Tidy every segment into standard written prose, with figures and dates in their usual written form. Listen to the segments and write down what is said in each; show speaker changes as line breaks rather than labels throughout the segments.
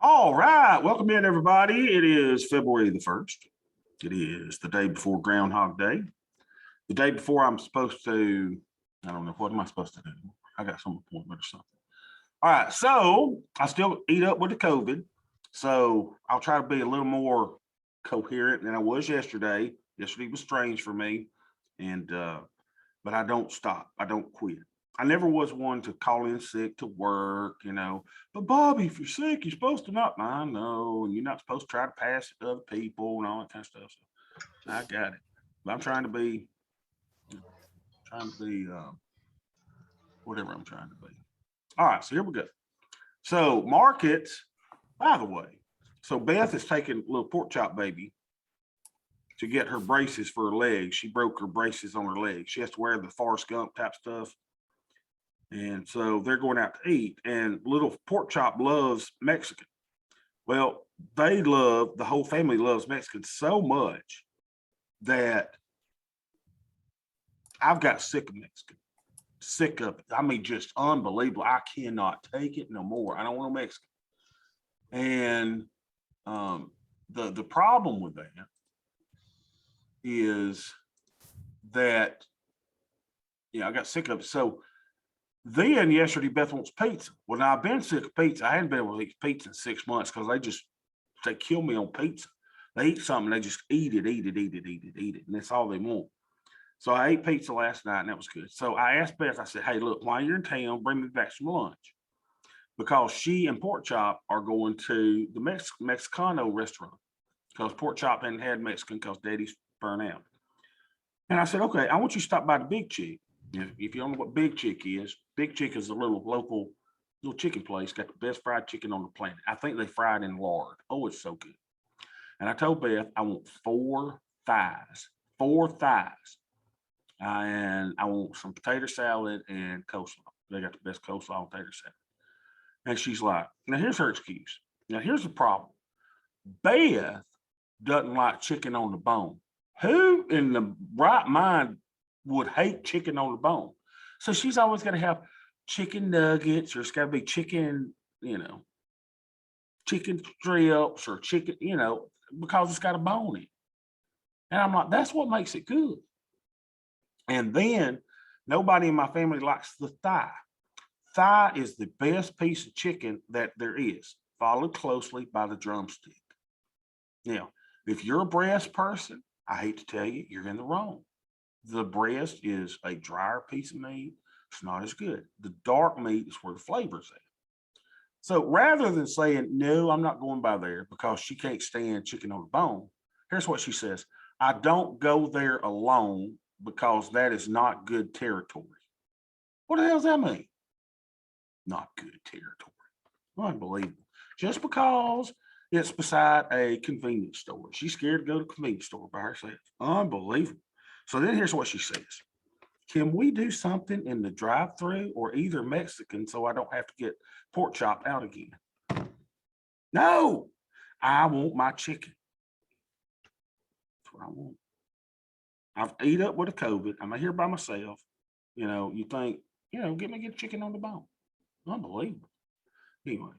All right, welcome in everybody. It is February the 1st. It is the day before Groundhog Day. The day before I'm supposed to, I don't know, what am I supposed to do? I got some appointment or something. All right, so I still eat up with the COVID. So I'll try to be a little more coherent than I was yesterday. Yesterday was strange for me. And but I don't stop. I don't quit. I never was one to call in sick to work. But Bobby, if you're sick, you're supposed to not. I know, and you're not supposed to try to pass it to other people and all that kind of stuff. So I got it. But I'm trying to be whatever I'm trying to be. All right, so here we go. So markets, by the way. So Beth is taking a little pork chop baby to get her braces for her legs. She broke her braces on her legs. She has to wear the Forrest Gump type stuff. And so they're going out to eat. And little pork chop loves Mexican. Well, the whole family loves Mexican so much that I've got sick of Mexican. Sick of it. I mean, just unbelievable. I cannot take it no more. I don't want no Mexican. And the problem with that is that I got sick of it. So then yesterday Beth wants pizza. Well, now I've been sick of pizza. I hadn't been able to eat pizza in 6 months because they kill me on pizza. They eat something, they just eat it, and that's all they want. So I ate pizza last night, and that was good. So I asked Beth, I said, hey, look, while you're in town, bring me back some lunch. Because she and Pork Chop are going to the Mexicano restaurant. Because Pork Chop hadn't had Mexican because Daddy's burnt out. And I said, okay, I want you to stop by the Big Chick. If you don't know what Big Chick is a little local little chicken place, got the best fried chicken on the planet. I think they fry it in lard. Oh, it's so good. And I told Beth I want 4 thighs, and I want some potato salad and coleslaw. They got the best coleslaw and potato salad. And she's like, now here's her excuse. Now here's the problem. Beth doesn't like chicken on the bone. Who in the right mind would hate chicken on the bone? So she's always got to have chicken nuggets, or it's got to be chicken, chicken strips or chicken, because it's got a bone in it. And I'm like, that's what makes it good. And then nobody in my family likes the thigh. Thigh is the best piece of chicken that there is, followed closely by the drumstick. Now, if you're a breast person, I hate to tell you, you're in the wrong. The breast is a drier piece of meat. It's not as good. The dark meat is where the flavor's at. So rather than saying, no, I'm not going by there because she can't stand chicken on the bone, here's what she says. I don't go there alone because that is not good territory. What the hell does that mean? Not good territory. Unbelievable. Just because it's beside a convenience store. She's scared to go to a convenience store by herself. Unbelievable. So then here's what she says. Can we do something in the drive-through or either Mexican so I don't have to get pork chop out again? No, I want my chicken. That's what I want. I've eat up with a COVID. I'm here by myself. You think, get chicken on the bone. Unbelievable. Anyway,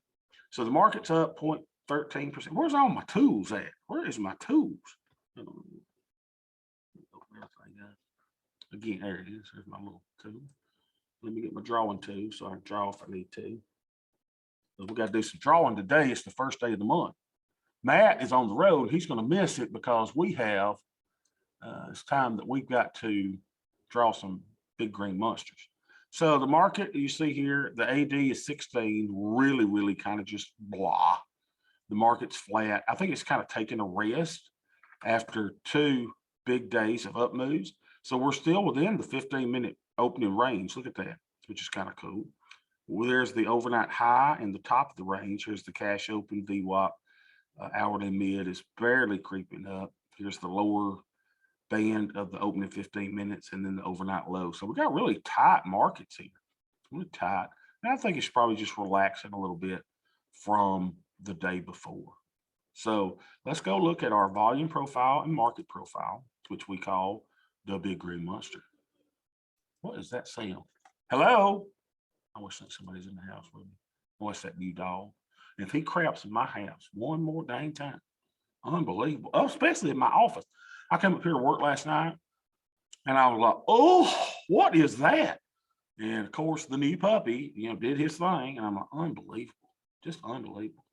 so the market's up 0.13%. Where's all my tools at? Where is my tools? Again, there it is. There's my little tool. Let me get my drawing tool so I can draw if I need to. We got to do some drawing today. It's the first day of the month. Matt is on the road. He's going to miss it because we have, it's time that we've got to draw some big green monsters. So the market, you see here, the AD is 16, really, really kind of just blah. The market's flat. I think it's kind of taking a rest after 2 big days of up moves. So we're still within the 15-minute opening range. Look at that, which is kind of cool. Well, there's the overnight high in the top of the range. Here's the cash open VWAP. Hourly mid is barely creeping up. Here's the lower band of the opening 15 minutes and then the overnight low. So we got really tight markets here. Really tight. And I think it's probably just relaxing a little bit from the day before. So let's go look at our volume profile and market profile, which we call the big green monster. What is that sound? Hello? I wish that somebody's in the house with me. What's that new dog? If he craps in my house one more dang time, unbelievable. Oh, especially in my office. I came up here to work last night and I was like, oh, what is that? And of course, the new puppy, did his thing. And I'm like, unbelievable, just unbelievable.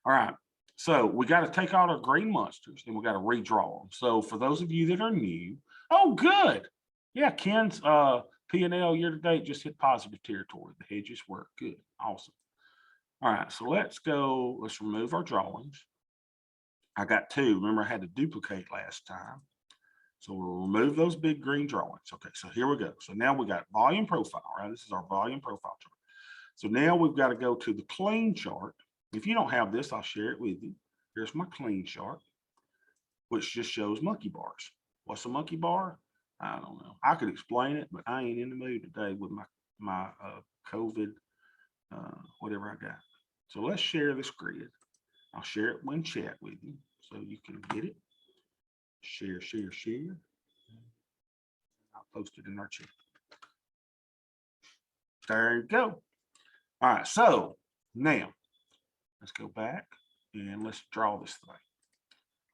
All right. So we got to take out our green monsters and we got to redraw them. So for those of you that are new, oh, good. Yeah, Ken's P&L year to date just hit positive territory. The hedges work. Good. Awesome. All right. So let's go. Let's remove our drawings. I got two. Remember, I had to duplicate last time. So we'll remove those big green drawings. Okay. So here we go. So now we got volume profile, right? This is our volume profile chart. So now we've got to go to the clean chart. If you don't have this, I'll share it with you. Here's my clean chart, which just shows monkey bars. What's a monkey bar? I don't know. I could explain it, but I ain't in the mood today with my COVID, whatever I got. So let's share this grid. I'll share it in chat with you so you can get it. Share, share, share. I'll post it in our chat. There you go. All right, so now let's go back and let's draw this thing.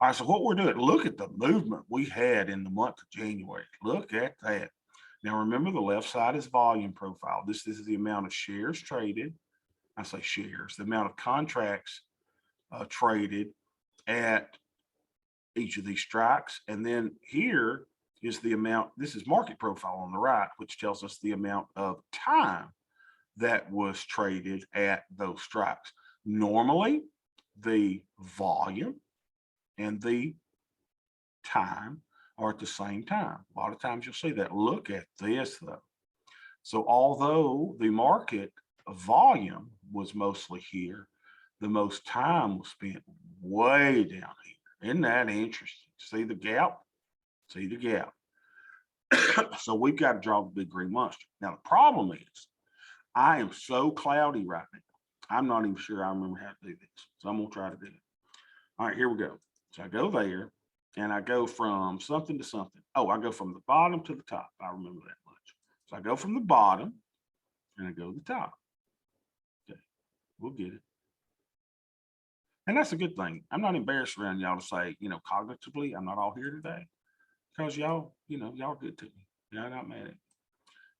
All right, so what we're doing, look at the movement we had in the month of January. Look at that. Now, remember the left side is volume profile. This is the amount of shares traded. I say shares, the amount of contracts traded at each of these strikes. And then here is the amount, this is market profile on the right, which tells us the amount of time that was traded at those strikes. Normally, the volume and the time are at the same time. A lot of times you'll see that. Look at this though. So although the market volume was mostly here, the most time was spent way down here. Isn't that interesting? See the gap? See the gap. So we've got to draw the big green monster. Now the problem is I am so cloudy right now. I'm not even sure I remember how to do this. So I'm gonna try to do it. All right, here we go. So I go there and I go from something to something. Oh, I go from the bottom to the top. I remember that much. So I go from the bottom and I go to the top. Okay, we'll get it. And that's a good thing. I'm not embarrassed around y'all to say, cognitively, I'm not all here today because y'all, y'all good to me. Y'all not mad at me.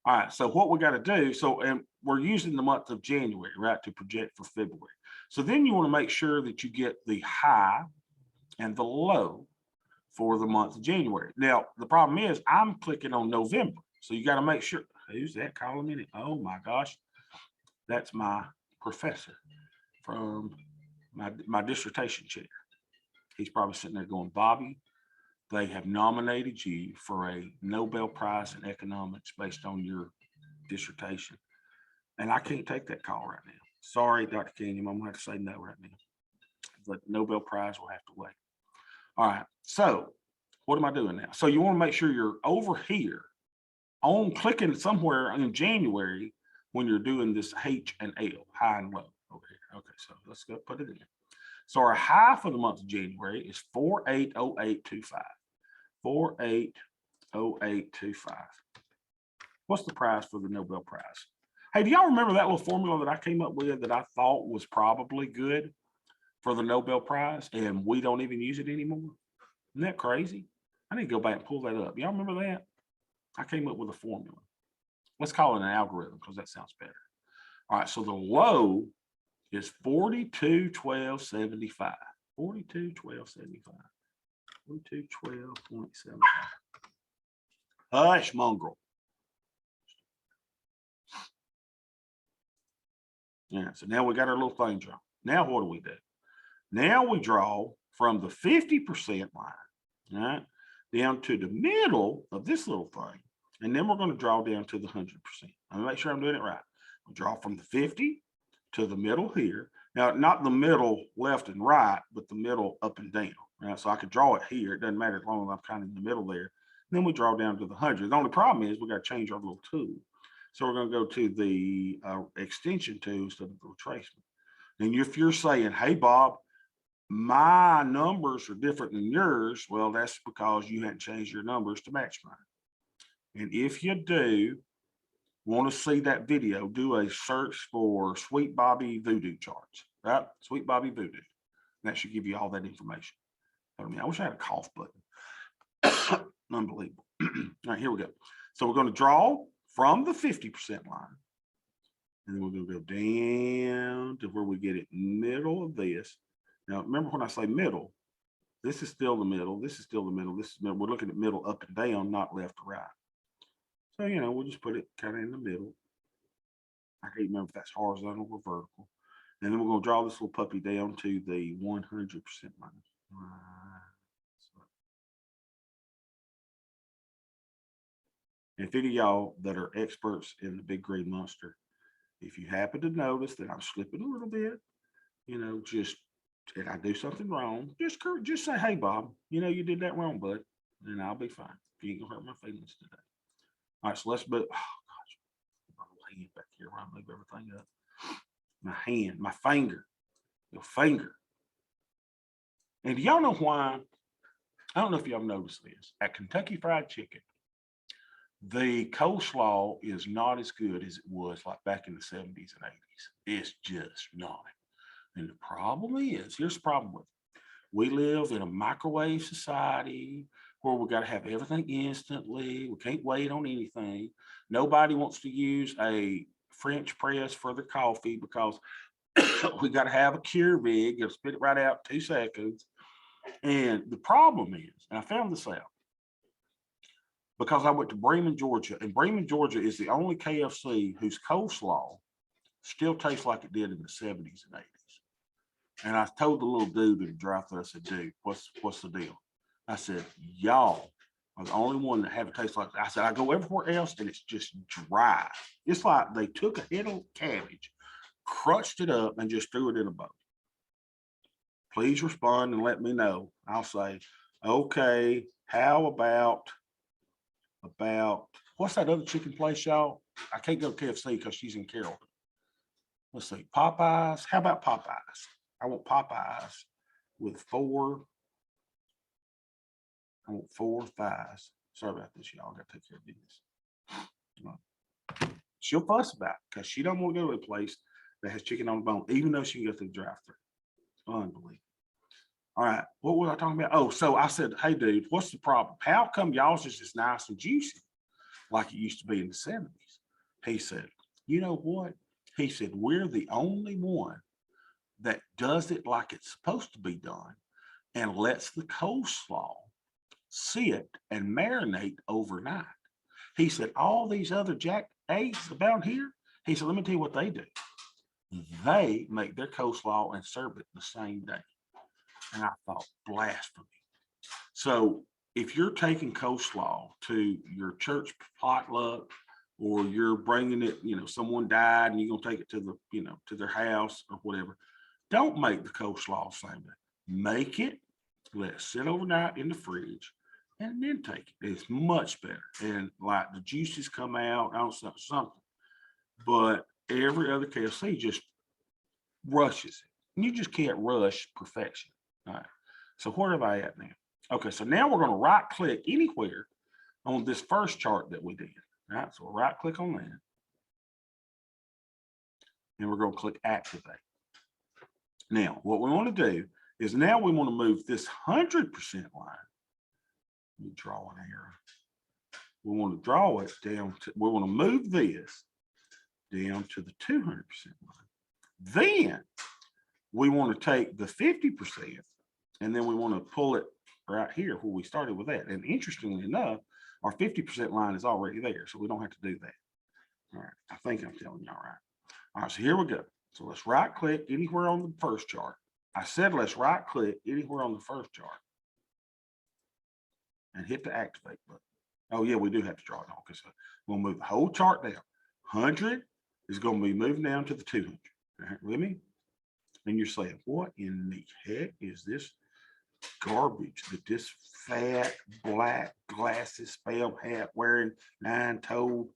All right, so what we got to do, and we're using the month of January, right, to project for February. So then you want to make sure that you get the high and the low for the month of January. Now, the problem is I'm clicking on November. So you got to make sure, who's that calling me? Oh my gosh, that's my professor from my dissertation chair. He's probably sitting there going, Bobby, they have nominated you for a Nobel Prize in economics based on your dissertation. And I can't take that call right now. Sorry, Dr. Kenyon, I'm going to have to say no right now. The Nobel Prize will have to wait. All right, so what am I doing now? So you want to make sure you're over here on clicking somewhere in January when you're doing this H and L, high and low over here. Okay, so let's go put it in. So our high for the month of January is 480825. 480825. What's the prize for the Nobel Prize? Hey, do y'all remember that little formula that I came up with that I thought was probably good for the Nobel Prize and we don't even use it anymore? Isn't that crazy? I need to go back and pull that up. Y'all remember that? I came up with a formula. Let's call it an algorithm because that sounds better. All right, so the low is 4212.75. 4212.75. 4212.75. Hush, mongrel. Yeah, so now we got our little thing drawn. Now what do? Now we draw from the 50% line, right, down to the middle of this little thing. And then we're going to draw down to the 100%. Let me make sure I'm doing it right. We'll draw from the 50 to the middle here. Now, not the middle left and right, but the middle up and down. Right? So I could draw it here. It doesn't matter as long as I'm kind of in the middle there. And then we draw down to the 100. The only problem is we got to change our little tool. So we're going to go to the extension tool instead of the retracement. And if you're saying, hey, Bob, my numbers are different than yours, well, that's because you hadn't changed your numbers to match mine. And if you do want to see that video, do a search for Sweet Bobby Voodoo charts. right? Sweet Bobby Voodoo. That should give you all that information. I mean, I wish I had a cough button. Unbelievable. All right, here we go. So we're going to draw from the 50% line. And then we're going to go down to where we get it middle of this. Now, remember when I say middle, this is still the middle. This is still the middle. This is middle. We're looking at middle up and down, not left to right. So, we'll just put it kind of in the middle. I can't remember if that's horizontal or vertical. And then we're going to draw this little puppy down to the 100% line. And if any of y'all that are experts in the big green monster, if you happen to notice that I'm slipping a little bit, just if I do something wrong, just say, hey, Bob, you did that wrong, bud, and I'll be fine. You ain't gonna hurt my feelings today. All right, so let's move. Oh, gosh, my hand back here where I move everything up. My hand, my finger, your finger. And do y'all know why? I don't know if y'all noticed this. At Kentucky Fried Chicken, the coleslaw is not as good as it was like back in the 70s and 80s. It's just not. And the problem is, here's the problem with it. We live in a microwave society where we got to have everything instantly. We can't wait on anything. Nobody wants to use a French press for their coffee because we got to have a Keurig. You'll spit it right out 2 seconds. And the problem is, and I found this out because I went to Bremen, Georgia, and Bremen, Georgia is the only KFC whose coleslaw still tastes like it did in the 70s and 80s. And I told the little dude in the drive-thru, I said, dude, what's the deal? I said, y'all are the only one that have it taste like that. I said, I go everywhere else and it's just dry. It's like they took a head of cabbage, crushed it up, and just threw it in a bowl. Please respond and let me know. I'll say, okay, how about what's that other chicken place, y'all? I can't go to KFC because she's in Carrollton. Let's see, Popeyes. How about Popeyes? I want Popeyes with 4 thighs. Sorry about this, y'all. I got to take care of this. She'll fuss about it because she don't want to go to a place that has chicken on the bone, even though she can go through the drive-thru. Unbelievable. All right, what was I talking about? Oh, so I said, hey, dude, what's the problem? How come y'all's is just nice and juicy like it used to be in the 70s? He said, you know what? He said, we're the only one that does it like it's supposed to be done and lets the coleslaw sit and marinate overnight. He said, all these other jack eggs about here, he said, let me tell you what they do. They make their coleslaw and serve it the same day. And I thought, blasphemy. So if you're taking coleslaw to your church potluck, or you're bringing it, someone died and you're going to take it to the, to their house or whatever, don't make the coleslaw the same day. Make it, let it sit overnight in the fridge, and then take it. It's much better. And like the juices come out, I don't know, something. But every other KFC just rushes it. And you just can't rush perfection. All right. So where am I at now? Okay, so now we're going to right click anywhere on this first chart that we did. All right, so we'll right click on that. And we're going to click activate. Now, what we want to do is now we want to move this 100% line. Let me draw an arrow. We want to draw it down to, we want to move this down to the 200% line. Then we want to take the 50% and then we want to pull it right here where we started with that. And interestingly enough, our 50% line is already there, so we don't have to do that. All right, I think I'm telling y'all right. All right, so here we go. So let's right click anywhere on the first chart. I said let's right click anywhere on the first chart and hit the activate button. Oh yeah, we do have to draw it on because we'll move the whole chart down. 100 is going to be moved down to the 200. All right, with me? And you're saying, what in the heck is this garbage that this fat, black, glasses, spam hat wearing, 9-toed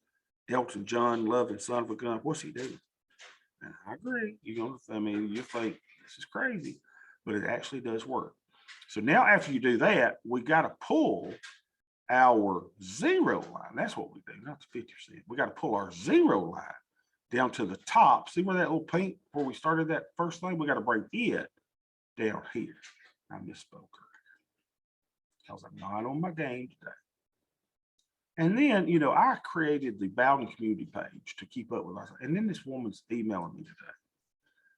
Elton John loving son of a gun? What's he doing? And I agree. You think this is crazy, but it actually does work. So now after you do that, we got to pull our 0 line. That's what we do, not the 50%. We got to pull our 0 line down to the top. See where that little pink, where we started that first thing? We got to bring it down here. I misspoke because I'm not on my game today. And then, you know, I created the Bowden community page to keep up with us. And then this woman's emailing me today.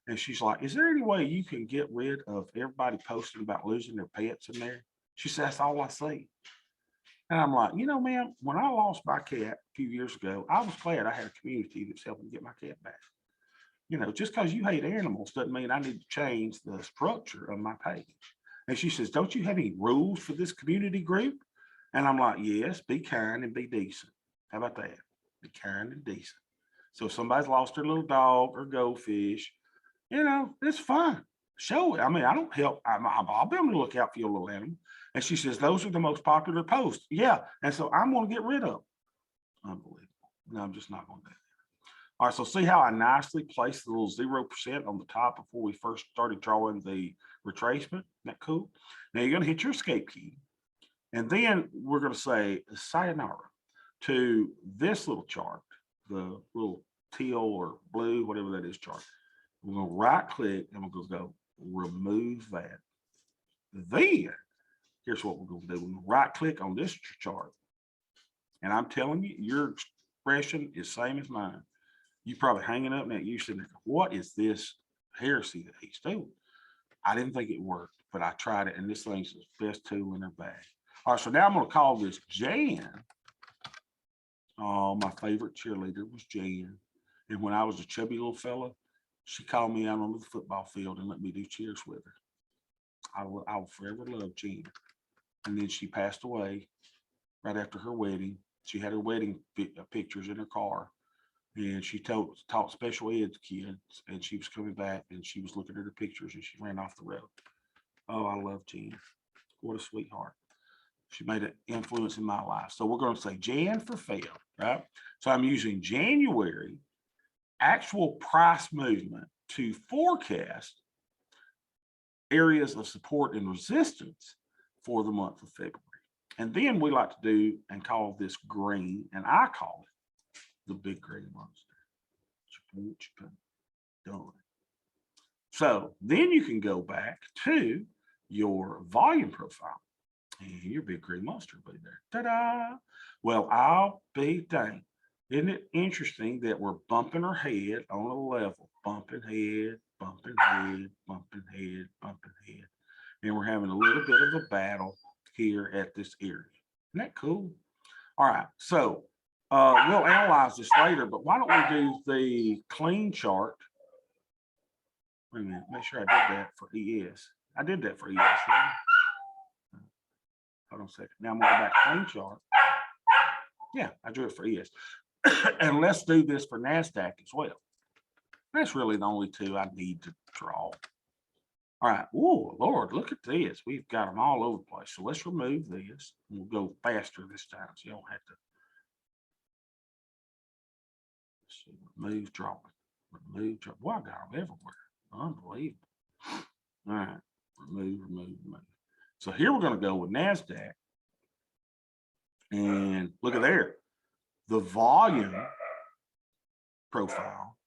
And she's like, is there any way you can get rid of everybody posting about losing their pets in there? She says, that's all I see. And I'm like, you know, ma'am, when I lost my cat a few years ago, I was glad I had a community that's helping get my cat back. You know, just because you hate animals doesn't mean I need to change the structure of my page. And she says, don't you have any rules for this community group? And I'm like, yes, be kind and be decent. How about that? Be kind and decent. So if somebody's lost their little dog or goldfish, you know, it's fun. Show it. I mean, I don't help. I'll be able to look out for your little animal. And she says, those are the most popular posts. Yeah. And so I'm going to get rid of them. Unbelievable. No, I'm just not going to do that. All right. So see how I nicely placed the little 0% on the top before we first started drawing the retracement? Isn't that cool? Now you're going to hit your escape key. And then we're going to say sayonara to this little chart, the little teal or blue, whatever that is chart. We're going to right click and we're going to go remove that. Then here's what we're going to do. We're going to right click on this chart. And I'm telling you, your expression is same as mine. You probably hanging up now. You said, what is this heresy that he's doing? I didn't think it worked, but I tried it. And this thing's the best tool in her bag. All right, so now I'm going to call this Jan. Oh, my favorite cheerleader was Jan. And when I was a chubby little fella, she called me out on the football field and let me do cheers with her. I will forever love Jan. And then she passed away right after her wedding. She had her wedding pictures in her car. And she taught special ed kids. And she was coming back and she was looking at her pictures and she ran off the road. Oh, I love Jan. What a sweetheart. She made an influence in my life. So we're going to say Jan for fail, right? So I'm using January actual price movement to forecast areas of support and resistance for the month of February. And then we like to do and call this green, and I call it the big green monster. Done. So then you can go back to your volume profile. And your big green monster will be there. Ta-da! Well, I'll be dang. Isn't it interesting that we're bumping our head on a level, bumping head, bumping head, bumping head, bumping head. And we're having a little bit of a battle here at this area. Isn't that cool? All right, so we'll analyze this later, but why don't we do the clean chart? Wait a minute, make sure I did that for ES. I did that for ES. Right? Hold on a second. Now I'm going to go back clean chart. Yeah, I drew it for ES. And let's do this for Nasdaq as well. That's really the only two I need to draw. All right. Oh, Lord, look at this. We've got them all over the place. So let's remove this. We'll go faster this time so you don't have to. Let's see, remove drawing. Remove drawing. Boy, I got them everywhere. Unbelievable. All right. Remove. So here we're going to go with Nasdaq. And look at there. The volume profile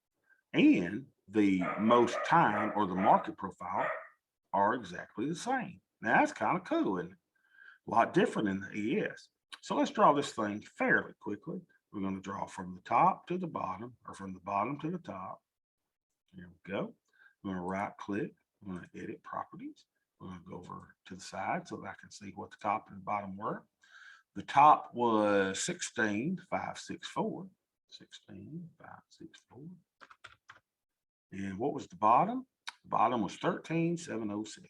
and the most time or the market profile are exactly the same. Now that's kind of cool, isn't it? A lot different in the ES. So let's draw this thing fairly quickly. We're going to draw from the top to the bottom, or from the bottom to the top. Here we go. I'm going to right click. I'm going to edit properties. We're going to go over to the side so that I can see what the top and the bottom were. The top was 16,564. 16,564. And what was the bottom? The bottom was 13,706.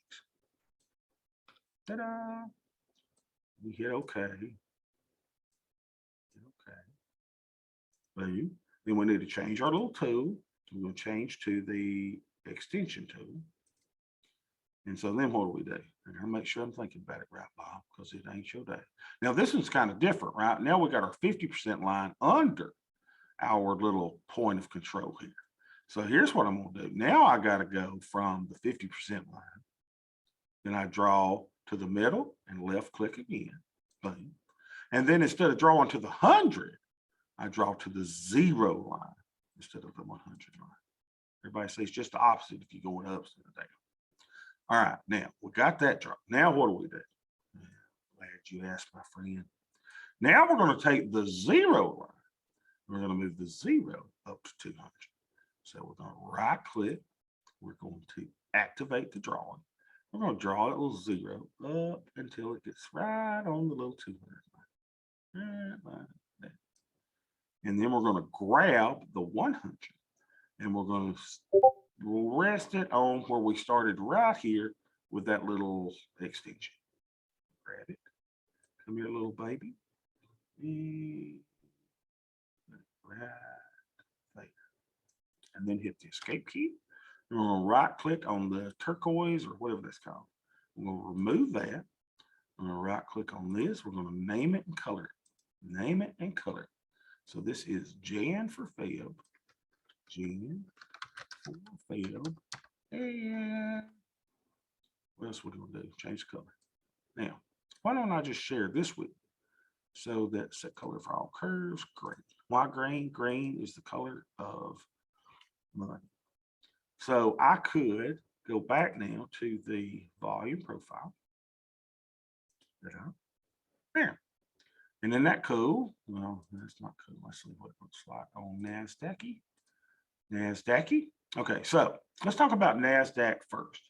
Ta-da! We hit OK. Boom. Then we need to change our little tool. We're going to change to the extension tool. And so then what do we do? I'm going to make sure I'm thinking about it right, Bob, because it ain't your day. Now, this one's kind of different, right? Now we got our 50% line under our little point of control here. So here's what I'm going to do. Now I got to go from the 50% line. Then I draw to the middle and left click again. Boom. And then instead of drawing to the 100, I draw to the 0 line. instead of the 100 line. Everybody says just the opposite if you're going up instead of down. All right, now we got that drop. Now what do we do? Glad you asked, my friend. Now we're going to take the 0 line. We're going to move the 0 up to 200. So we're going to right click. We're going to activate the drawing. We're going to draw that little 0 up until it gets right on the little 200 line. Right like. And then we're going to grab the 100 and we're going to rest it on where we started right here with that little extension. Grab it. Come here, little baby. Right there. And then hit the escape key. We're going to right click on the turquoise or whatever that's called. We're going to remove that. I'm going to right click on this. We're going to name it and color it. Name it and color it. So this is Jan for Feb. Jan for Feb. And what else we're going to do? Change the color. Now, why don't I just share this with you? So that's set color for all curves. Green. Why green? Green is the color of money. So I could go back now to the volume profile. There. And then that cool. Well, that's not cool. Let's see what it looks like on Nasdaq. Nasdaq. Okay, so let's talk about Nasdaq first.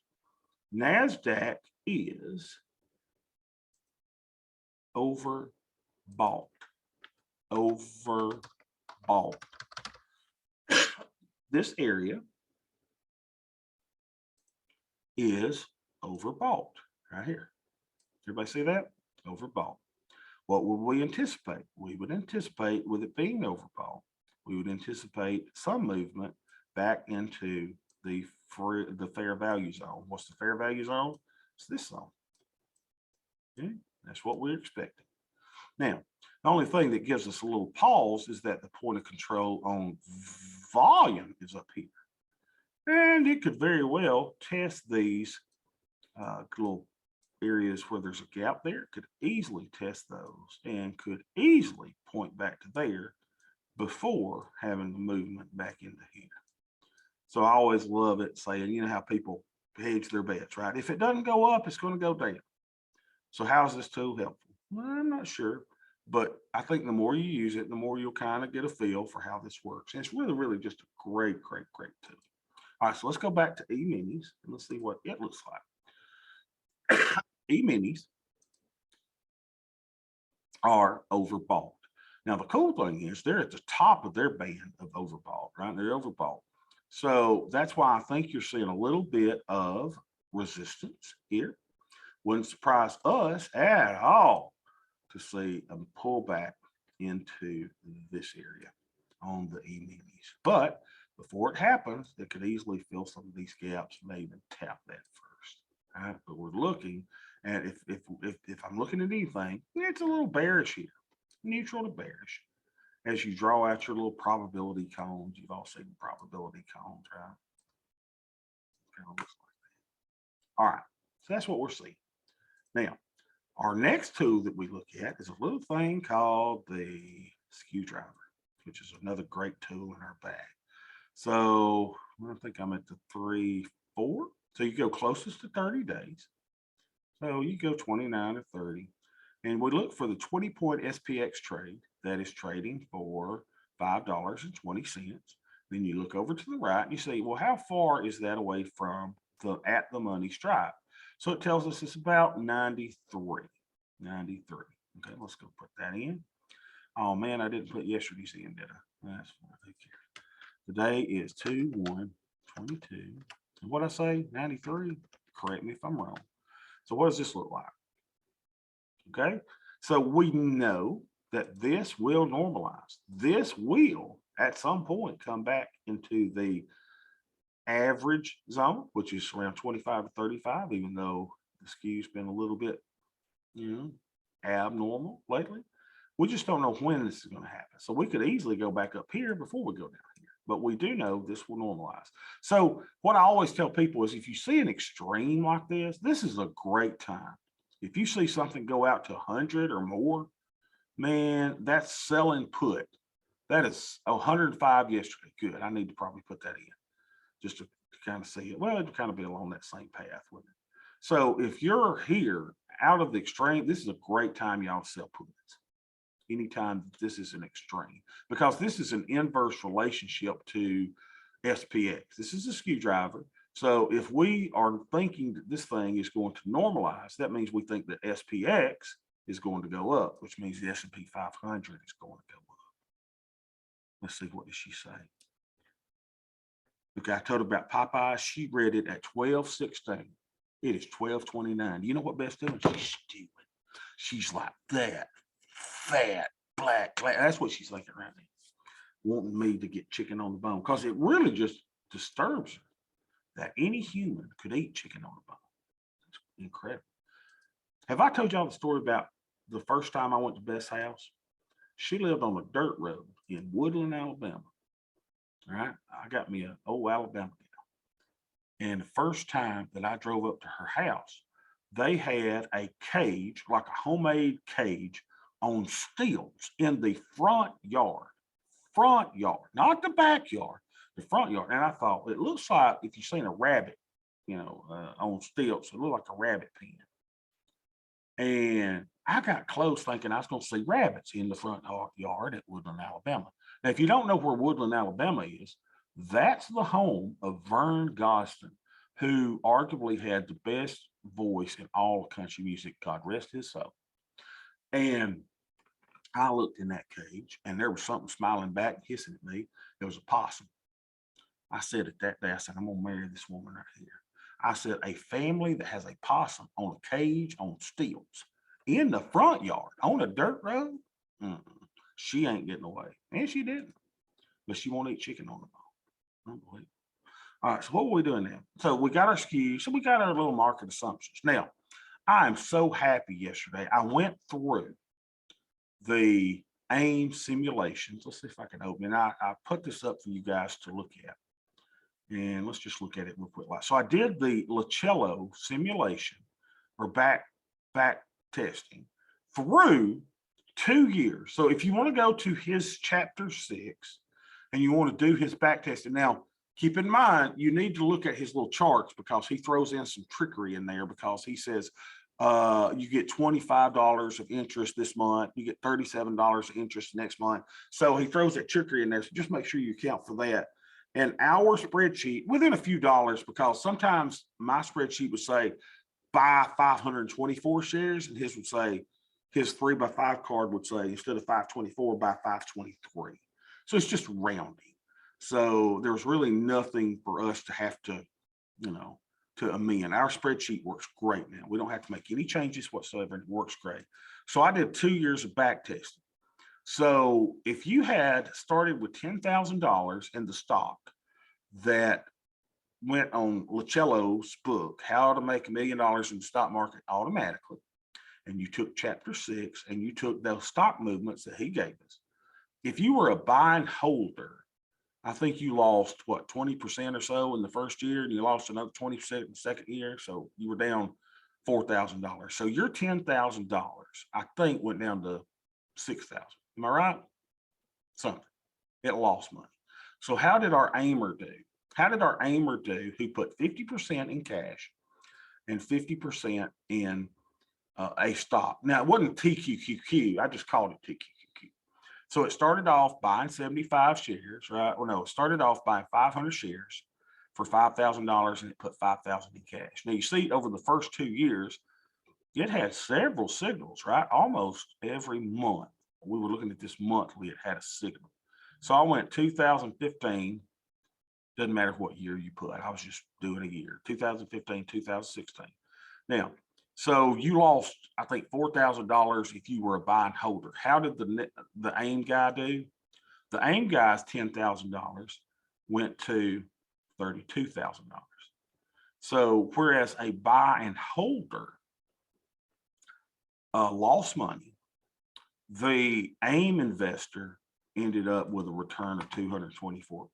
Nasdaq is overbought. Overbought. This area is overbought right here. Everybody see that? Overbought. What would we anticipate? We would anticipate with it being overbought, we would anticipate some movement back into the fair value zone. What's the fair value zone? It's this zone. Okay, that's what we're expecting. Now, the only thing that gives us a little pause is that the point of control on volume is up here. And it could very well test these little areas where there's a gap there. It could easily test those and could easily point back to there before having the movement back into here. So I always love it saying, you know how people hedge their bets, right? If it doesn't go up, it's going to go down. So how is this tool helpful? Well, I'm not sure, but I think the more you use it, the more you'll kind of get a feel for how this works. And it's really, really just a great tool. All right, so let's go back to E-minis and let's see what it looks like. E-minis are overbought. Now, the cool thing is they're at the top of their band of overbought, right? They're overbought. So that's why I think you're seeing a little bit of resistance here. Wouldn't surprise us at all to see a pullback into this area on the E-minis. But before it happens, they could easily fill some of these gaps, maybe even tap that first. Right? But we're looking at if I'm looking at anything, it's a little bearish here, neutral to bearish. As you draw out your little probability cones, you've all seen probability cones, right? Kind of looks like that. All right, so that's what we're seeing. Now, our next tool that we look at is a little thing called the skew driver, which is another great tool in our bag. So I think I'm at the 3, 4. So you go closest to 30 days. So you go 29 to 30. And we look for the 20-point SPX trade that is trading for $5.20. Then you look over to the right and you say, well, how far is that away from the at the money stripe? So it tells us it's about 93. 93. Okay, let's go put that in. Oh man, I didn't put yesterday's in, did I? That's what I think here. Today is 2/1/22. And what I say, 93? Correct me if I'm wrong. So what does this look like? Okay, so we know that this will normalize. This will at some point come back into the average zone, which is around 25 to 35, even though the skew's been a little bit, abnormal lately. We just don't know when this is going to happen. So we could easily go back up here before we go down here, but we do know this will normalize. So what I always tell people is if you see an extreme like this is a great time. If you see something go out to 100 or more, man, that's selling put. That is 105 yesterday. Good. I need to probably put that in just to kind of see it. Well, it'd kind of be along that same path with it. So if you're here out of the extreme, this is a great time y'all to sell puts. Anytime this is an extreme, because this is an inverse relationship to SPX. This is a skew driver. So if we are thinking that this thing is going to normalize, that means we think that SPX is going to go up, which means the S&P 500 is going to go up. Let's see, what did she say? Okay, I told her about Popeye. She read it at 12:16. It is 12:29. You know what Beth's doing? She's stupid. She's like that fat black. That's what she's thinking right now. Wanting me to get chicken on the bone, because it really just disturbs her that any human could eat chicken on the bone. It's incredible. Have I told y'all the story about the first time I went to Beth's house? She lived on a dirt road in Woodland, Alabama. All right, I got me an old Alabama gal. And the first time that I drove up to her house, they had a cage, like a homemade cage, on stilts in the front yard, not the backyard, the front yard. And I thought, it looks like if you've seen a rabbit, on stilts, it looked like a rabbit pen. And I got close thinking I was going to see rabbits in the front yard at Woodland, Alabama. Now, if you don't know where Woodland, Alabama is, that's the home of Vern Gosdin, who arguably had the best voice in all of country music, God rest his soul. And I looked in that cage, and there was something smiling back and hissing at me. There was a possum. I said at that day, I said, I'm going to marry this woman right here. I said, a family that has a possum on a cage on stilts in the front yard on a dirt road, she ain't getting away. And she didn't. But she won't eat chicken on the bone. Unbelievable. All right, so what are we doing now? So we got our skew. So we got our little market assumptions. Now, I am so happy yesterday. I went through the AIM simulations. Let's see if I can open it. I put this up for you guys to look at. And let's just look at it real quick. So I did the Lacello simulation, or back testing, through 2 years. So if you want to go to his chapter 6 and you want to do his back testing, now keep in mind, you need to look at his little charts, because he throws in some trickery in there, because he says you get $25 of interest this month, you get $37 of interest next month. So he throws that trickery in there. So just make sure you account for that. And our spreadsheet, within a few dollars, because sometimes my spreadsheet would say buy 524 shares, and his would say, his 3x5 card would say, instead of 524, buy 523. So it's just rounding. So there's really nothing for us to have to, to amend. Our spreadsheet works great now. We don't have to make any changes whatsoever, and it works great. So I did 2 years of back testing. So if you had started with $10,000 in the stock that went on Lacello's book, How to Make $1 Million in the Stock Market Automatically, and you took chapter 6 and you took those stock movements that he gave us, if you were a buy and holder, I think you lost what, 20% or so in the first year, and you lost another 20% in the second year. So you were down $4,000. So your $10,000, I think, went down to $6,000. Am I right? Something. It lost money. So how did our aimer do? How did our aimer do, who put 50% in cash and 50% in a stock? Now, it wasn't TQQQ. I just called it TQQQ. So it started off buying 75 shares, right? Well, no, it started off buying 500 shares for $5,000, and it put 5,000 in cash. Now, you see, over the first 2 years, it had several signals, right? Almost every month. We were looking at this monthly, it had a signal. So I went 2015, doesn't matter what year you put, I was just doing a year, 2015, 2016. Now, so you lost, I think, $4,000 if you were a buy and holder. How did the AIM guy do? The AIM guy's $10,000 went to $32,000. So whereas a buy and holder lost money, the AIM investor ended up with a return of 224%.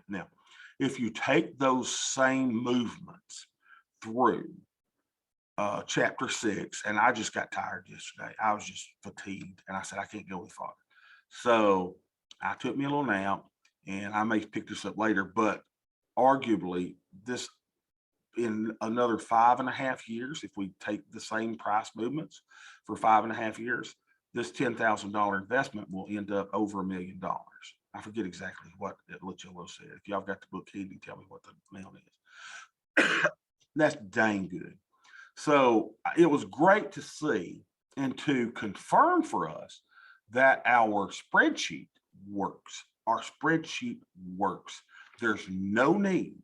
Now, if you take those same movements through chapter 6, and I just got tired yesterday, I was just fatigued, and I said, I can't go any farther. So I took me a little nap, and I may pick this up later, but arguably this in another 5.5 years, if we take the same price movements for 5.5 years, this $10,000 investment will end up over $1 million. I forget exactly what Luciello said. If y'all got the book handy, tell me what the amount is. That's dang good. So it was great to see and to confirm for us that our spreadsheet works. Our spreadsheet works. There's no need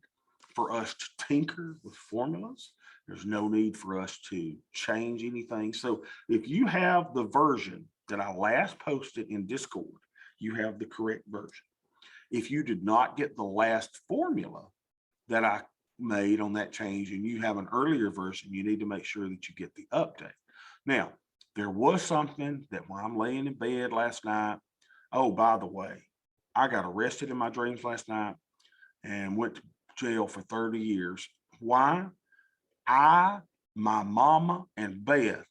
for us to tinker with formulas. There's no need for us to change anything. So if you have the version that I last posted in Discord, you have the correct version. If you did not get the last formula that I made on that change and you have an earlier version, you need to make sure that you get the update. Now, there was something that when I'm laying in bed last night, oh, by the way, I got arrested in my dreams last night and went to jail for 30 years. Why? My mama, and Beth,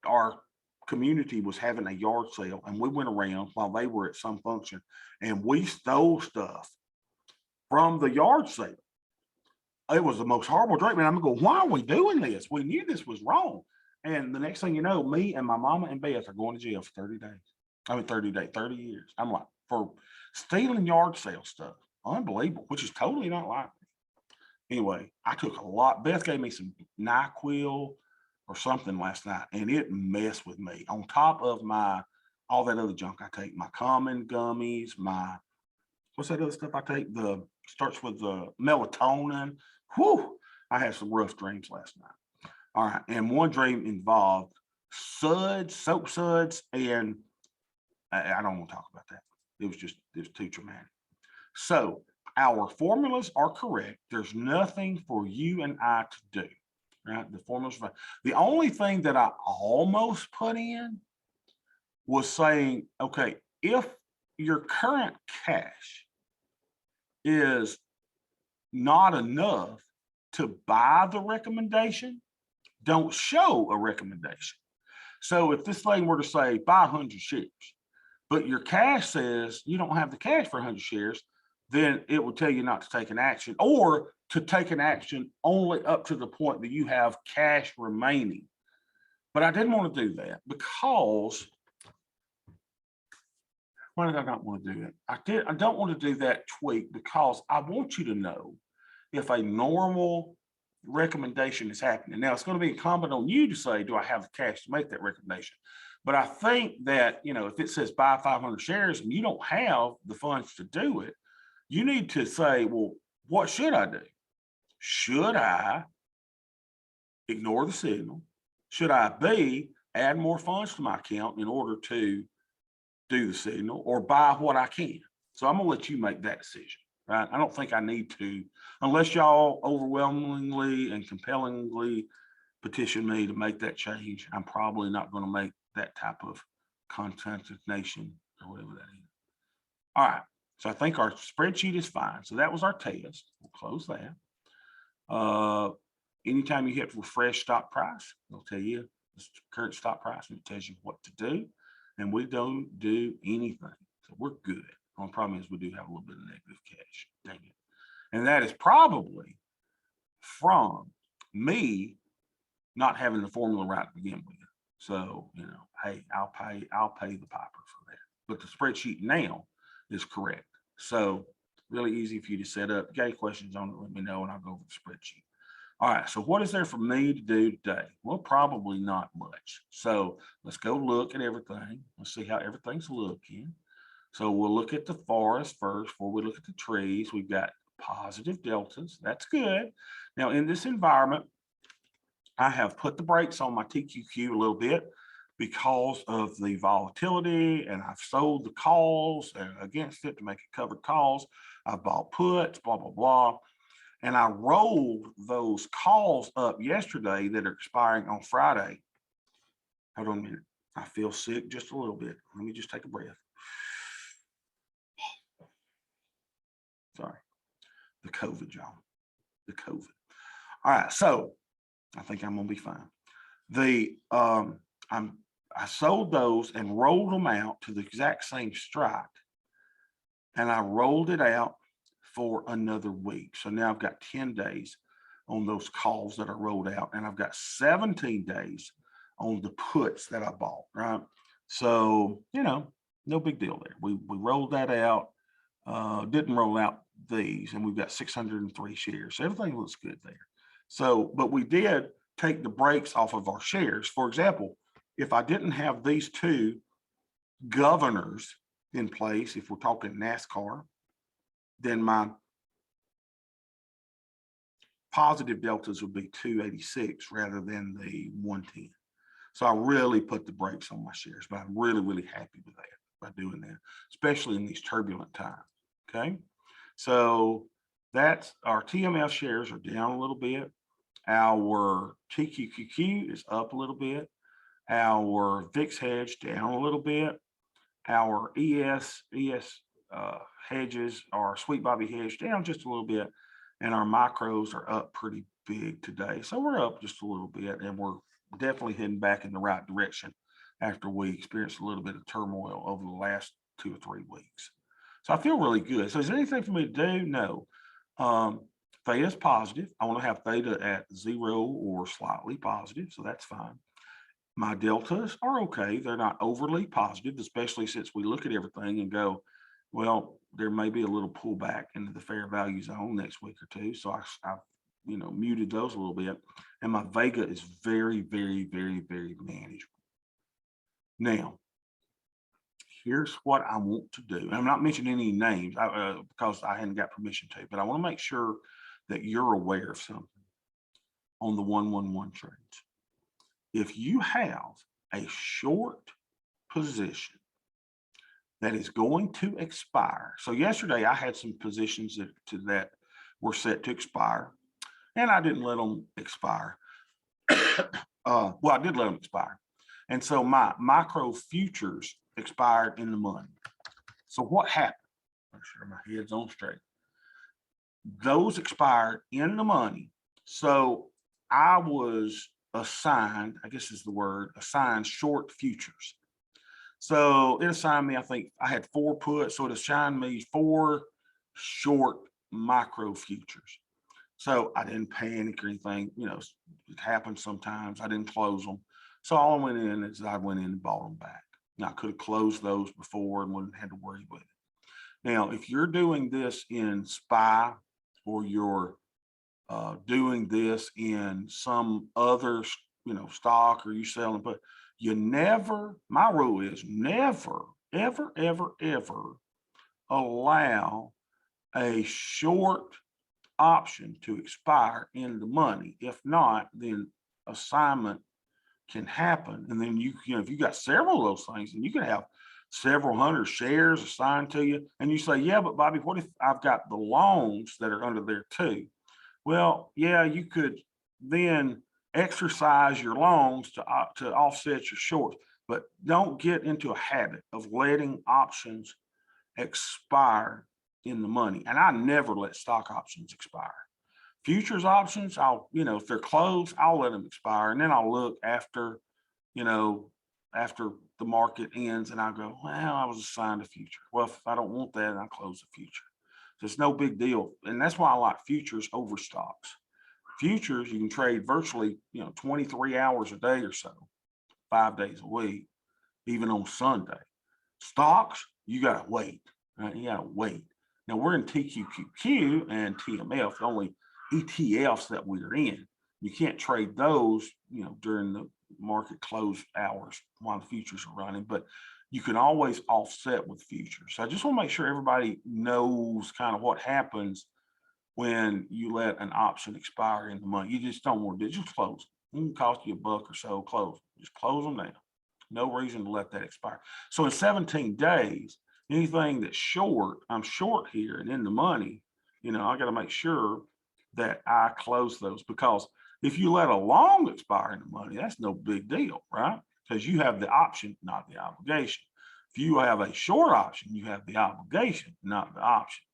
our community was having a yard sale, and we went around while they were at some function, and we stole stuff from the yard sale. It was the most horrible dream. And I'm going, why are we doing this? We knew this was wrong. And the next thing you know, me and my mama and Beth are going to jail for 30 days. I mean, 30 years. I'm like, for stealing yard sale stuff. Unbelievable, which is totally not like me. Anyway, I took a lot. Beth gave me some NyQuil or something last night, and it messed with me. On top of all that other junk I take, my common gummies, what's that other stuff I take? Starts with the melatonin. Whew, I had some rough dreams last night. All right, and one dream involved soap suds, and I don't want to talk about that. It was too traumatic. So our formulas are correct. There's nothing for you and I to do, right? The formulas. The only thing that I almost put in was saying, okay, if your current cash is not enough to buy the recommendation, don't show a recommendation. So if this thing were to say buy 100 shares, but your cash says you don't have the cash for 100 shares, then it will tell you not to take an action, or to take an action only up to the point that you have cash remaining. But I didn't want to do that because why did I not want to do it? I don't want to do that tweak because I want you to know if a normal recommendation is happening. Now, it's going to be incumbent on you to say, do I have the cash to make that recommendation? But I think that, if it says buy 500 shares and you don't have the funds to do it, you need to say, well, what should I do? Should I ignore the signal? Should I B, add more funds to my account in order to do the signal, or buy what I can? So I'm going to let you make that decision, right? I don't think I need to, unless y'all overwhelmingly and compellingly petition me to make that change. I'm probably not going to make that type of concatenation or whatever that is. All right. So I think our spreadsheet is fine. So that was our test. We'll close that. Anytime you hit refresh stock price, it'll tell you the current stock price, and it tells you what to do. And we don't do anything. So we're good. The only problem is we do have a little bit of negative cash. Dang it. And that is probably from me not having the formula right to begin with. So, hey, I'll pay the piper for that. But the spreadsheet now is correct. So really easy for you to set up. If you got any questions on it, let me know and I'll go over the spreadsheet. All right, so what is there for me to do today? Well, probably not much. So let's go look at everything. Let's see how everything's looking. So we'll look at the forest first before we look at the trees. We've got positive deltas. That's good. Now in this environment, I have put the brakes on my TQQ a little bit because of the volatility, and I've sold the calls against it to make it covered calls. I bought puts, blah, blah, blah. And I rolled those calls up yesterday that are expiring on Friday. Hold on a minute. I feel sick just a little bit. Let me just take a breath. Sorry. The COVID, y'all. The COVID. All right. So I think I'm going to be fine. I sold those and rolled them out to the exact same strike and I rolled it out for another week. So now I've got 10 days on those calls that I rolled out, and I've got 17 days on the puts that I bought, right? So, no big deal there. We rolled that out, didn't roll out these, and we've got 603 shares. So everything looks good there. So, but we did take the brakes off of our shares. For example, if I didn't have these two governors in place, if we're talking NASCAR, then my positive deltas would be 286 rather than the 110. So I really put the brakes on my shares, but I'm really, really happy with that by doing that, especially in these turbulent times. Okay. So that's our TML shares are down a little bit. Our TQQQ is up a little bit. Our VIX hedge down a little bit. Our ES hedges, our Sweet Bobby hedge down just a little bit. And our micros are up pretty big today. So we're up just a little bit, and we're definitely heading back in the right direction after we experienced a little bit of turmoil over the last 2 or 3 weeks. So I feel really good. So is there anything for me to do? No. Theta is positive. I want to have theta at 0 or slightly positive, so that's fine. My deltas are okay. They're not overly positive, especially since we look at everything and go, well, there may be a little pullback into the fair value zone next week or two. So I've muted those a little bit. And my Vega is very, very, very, very manageable. Now, here's what I want to do. And I'm not mentioning any names because I hadn't got permission to, but I want to make sure that you're aware of something on the 111 trades. If you have a short position that is going to expire. So yesterday I had some positions that were set to expire, and I didn't let them expire. Well, I did let them expire. And so my micro futures expired in the money. So what happened? Make sure my head's on straight. Those expired in the money. So I was assigned, I guess is the word, assigned short futures. So it assigned me, I think I had 4 puts, so it assigned me 4 short micro futures. So I didn't panic or anything, it happens sometimes. I didn't close them. So all I went in is I went in and bought them back. Now I could have closed those before and wouldn't have had to worry with it. Now, if you're doing this in SPY or you're doing this in some other, stock, or you selling, but you never, my rule is never, ever, ever, ever allow a short option to expire in the money. If not, then assignment can happen. And then if you got several of those things, and you could have several hundred shares assigned to you, and you say, yeah, but Bobby, what if I've got the longs that are under there too? Well, yeah, you could then exercise your longs to offset your shorts, but don't get into a habit of letting options expire in the money. And I never let stock options expire. Futures options, if they're closed, I'll let them expire, and then I'll look after the market ends, and I go, well, I was assigned a future. Well, if I don't want that, I close the future. So it's no big deal. And that's why I like futures over stocks. Futures, you can trade virtually, 23 hours a day or so, 5 days a week, even on Sunday. Stocks, you got to wait, right? You got to wait. Now we're in TQQQ and TMF, the only ETFs that we're in. You can't trade those, during the market close hours while the futures are running, but you can always offset with futures. So I just want to make sure everybody knows kind of what happens when you let an option expire in the money. You just don't want to do it. Just close it. It can cost you $1 or so, close. Just close them down. No reason to let that expire. So in 17 days, anything that's short, I'm short here and in the money, I got to make sure that I close those, because if you let a long expire in the money, that's no big deal, right? Because you have the option, not the obligation. If you have a short option, you have the obligation, not the option.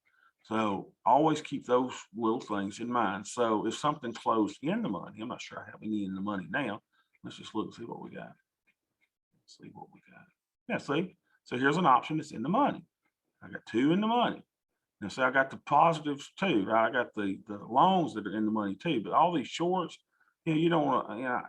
So always keep those little things in mind. So if something closed in the money, I'm not sure I have any in the money now. Let's just look and see what we got. Let's see what we got. Yeah, see? So here's an option that's in the money. I got 2 in the money. Now, so I got the positives too, right? I got the loans that are in the money too, but all these shorts, you don't want to,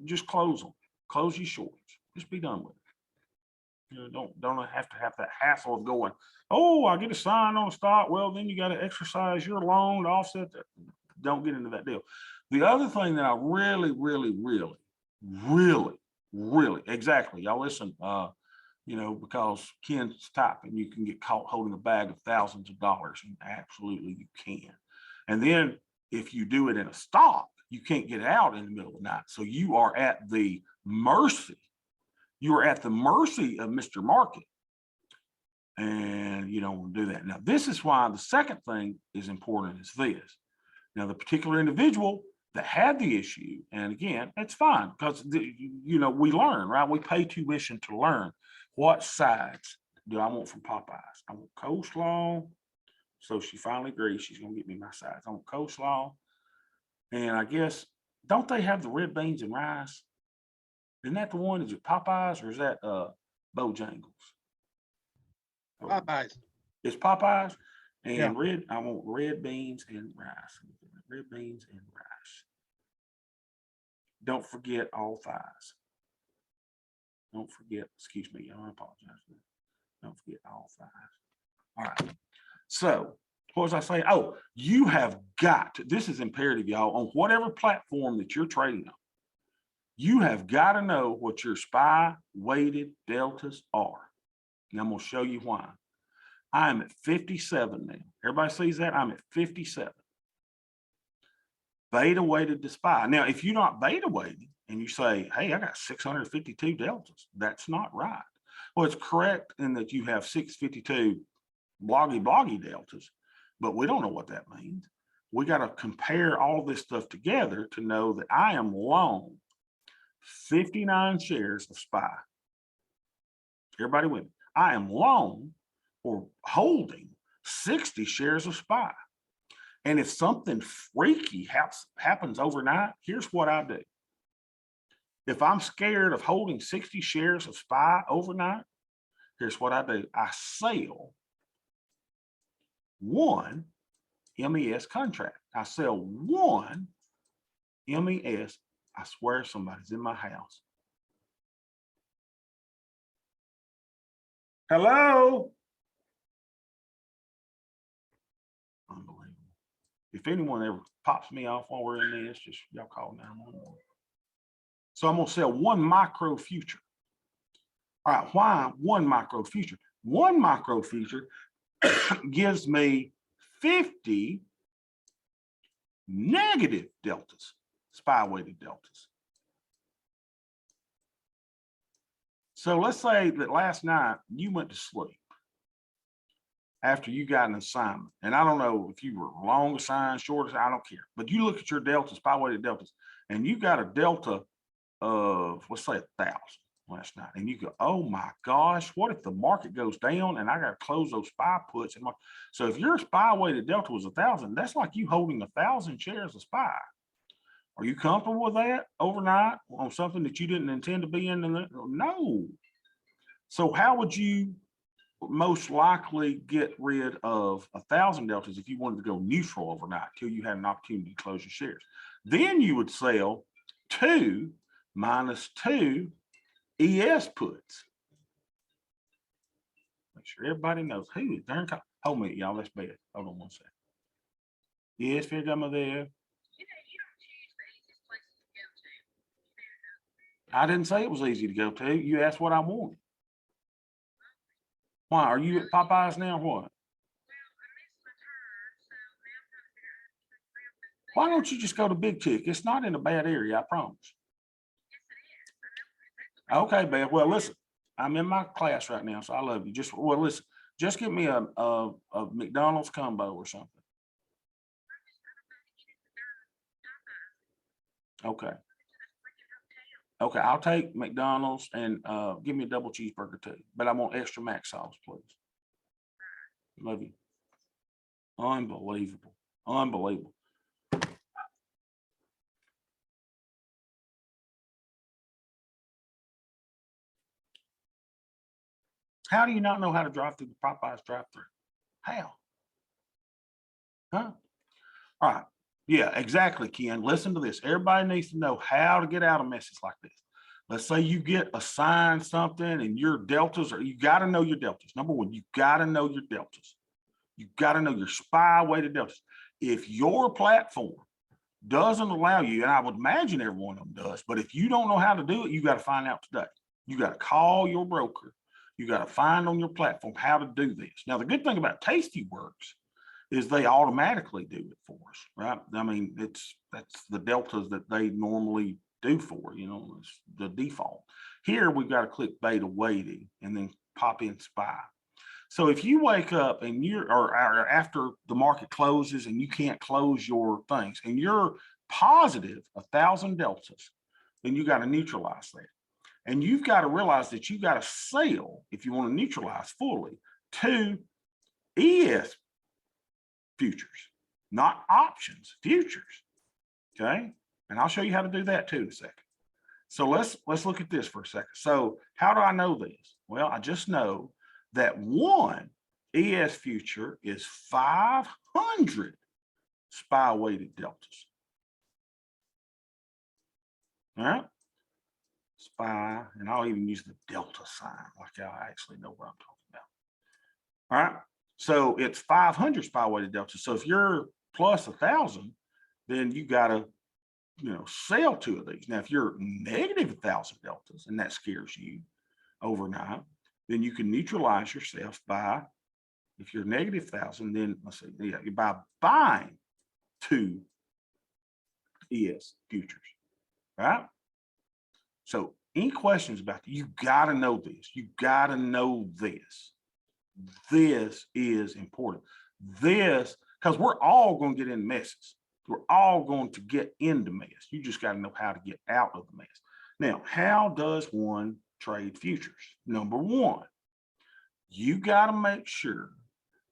just close them. Close your shorts. Just be done with it. Don't have to have that hassle of going, oh, I get a sign on a stock. Well, then you got to exercise your loan to offset that. Don't get into that deal. The other thing that I really, exactly, y'all listen, because Ken's typing, you can get caught holding a bag of thousands of dollars. And absolutely you can. And then if you do it in a stock, you can't get out in the middle of the night. So you are at the mercy. You are at the mercy of Mr. Market. And you don't want to do that. Now, this is why the second thing is important is this. Now, the particular individual that had the issue, and again, it's fine because, we learn, right? We pay tuition to learn. What sides do I want from Popeyes? I want coleslaw. So she finally agrees she's going to get me my sides. I want coleslaw. And I guess, don't they have the red beans and rice? Isn't that the one? Is it Popeyes or is that Bojangles?
Popeyes.
It's Popeyes. And
Yeah.
I want red beans and rice. Red beans and rice. Don't forget all thighs. Don't forget, excuse me, I apologize. Don't forget all thighs. All right. So what was I saying? Oh, you have got to, this is imperative, y'all, on whatever platform that you're trading on. You have got to know what your SPY weighted deltas are. And I'm going to show you why. I'm at 57 now. Everybody sees that? I'm at 57. Beta weighted to SPY. Now, if you're not beta weighted and you say, hey, I got 652 deltas, that's not right. Well, it's correct in that you have 652 bloggy deltas, but we don't know what that means. We got to compare all this stuff together to know that I am long 59 shares of SPY. Everybody with me? I am long or holding 60 shares of SPY. And if something freaky happens overnight, here's what I do. If I'm scared of holding 60 shares of SPY overnight, here's what I do. I sell one MES contract. I sell one MES. I swear somebody's in my house. Hello? Unbelievable. If anyone ever pops me off while we're in this, just y'all call 911. So I'm going to sell one micro future. All right, why one micro future? One micro future gives me 50 negative deltas, SPY weighted deltas. So let's say that last night you went to sleep after you got an assignment. And I don't know if you were long assigned, short assigned, I don't care. But you look at your deltas, SPY weighted deltas, and you got a delta of, let's say 1,000 last night. And you go, oh my gosh, what if the market goes down and I got to close those SPY puts? So if your SPY weighted delta was 1,000, that's like you holding 1,000 shares of SPY. Are you comfortable with that overnight on something that you didn't intend to be in? No. So how would you most likely get rid of 1,000 deltas if you wanted to go neutral overnight till you had an opportunity to close your shares? Then you would sell 2 minus 2 ES puts. Make sure everybody knows who is darn. Hold me, y'all. Let's bet. Hold on one second. Yes, fair gamma there. I didn't say it was easy to go to. You asked what I wanted. Why? Are you at Popeyes now or what? Why don't you just go to Big Chick? It's not in a bad area, I promise. Okay, Beth. Well, listen, I'm in my class right now, so I love you. Listen, just get me a McDonald's combo or something. Okay. Okay, I'll take McDonald's and give me a double cheeseburger too, but I want extra mac sauce, please. Love you. Unbelievable. Unbelievable. How do you not know how to drive through the Popeyes drive-through? How? Huh? All right. Yeah, exactly, Ken. Listen to this. Everybody needs to know how to get out of messes like this. Let's say you get assigned something and your deltas, or you got to know your deltas. Number one, you got to know your deltas. You got to know your SPY weighted deltas. If your platform doesn't allow you, and I would imagine every one of them does, but if you don't know how to do it, you got to find out today. You got to call your broker. You got to find on your platform how to do this. Now, the good thing about Tastyworks is they automatically do it for us, right? I mean, that's the deltas that they normally do for, it's the default. Here, we've got to click beta weighting and then pop in SPY. So if you wake up and or after the market closes and you can't close your things and you're positive 1,000 deltas, then you got to neutralize that. And you've got to realize that you got to sell, if you want to neutralize fully, to ES futures, not options, futures. Okay. And I'll show you how to do that too in a second. So let's look at this for a second. So how do I know this? Well, I just know that one ES future is 500 SPY weighted deltas. All right. SPY, and I'll even use the delta sign like I actually know what I'm talking about. All right. So it's 500 SPY weighted deltas. So if you're plus 1,000, then you got to, sell 2 of these. Now, if you're negative 1,000 deltas and that scares you overnight, then you can neutralize yourself by, if you're negative 1,000, then let's see, by buying 2 ES futures, right? So any questions about that? You got to know this. You got to know this. This is important. This, because we're all going to get in messes. We're all going to get into mess. You just got to know how to get out of the mess. Now, how does one trade futures? Number one, you got to make sure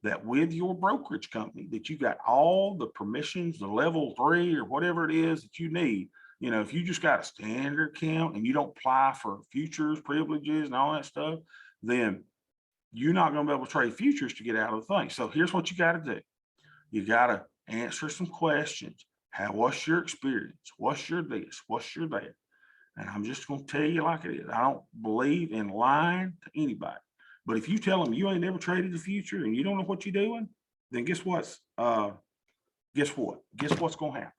that with your brokerage company that you got all the permissions, the level 3 or whatever it is that you need. If you just got a standard account and you don't apply for futures privileges and all that stuff, then you're not going to be able to trade futures to get out of the thing. So here's what you got to do. You got to answer some questions. What's your experience? What's your this? What's your that? And I'm just going to tell you like it is. I don't believe in lying to anybody. But if you tell them you ain't never traded the future and you don't know what you're doing, then guess what? Guess what's going to happen?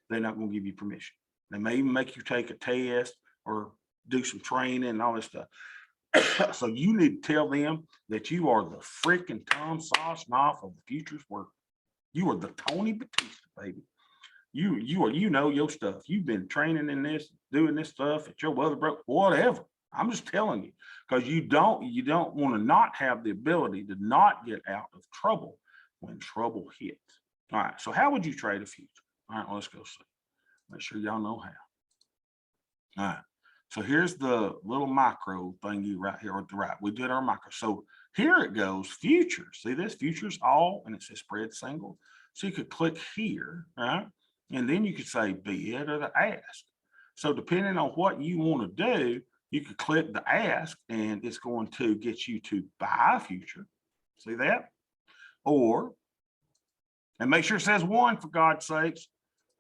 They're not going to give you permission. They may even make you take a test or do some training and all this stuff. So you need to tell them that you are the freaking Tom Sosnoff of the futures world. You are the Tony Batista, baby. You are, your stuff. You've been training in this, doing this stuff at your other broker, whatever. I'm just telling you, because you don't want to not have the ability to not get out of trouble when trouble hits. All right. So how would you trade a future? All right, well, let's go see. Make sure y'all know how. All right. So here's the little micro thingy right here at the right. We did our micro. So here it goes, futures. See this? Futures all, and it says spread single. So you could click here, right? And then you could say bid or the ask. So depending on what you want to do, you could click the ask and it's going to get you to buy a future. See that? Or, and make sure it says 1 for God's sakes.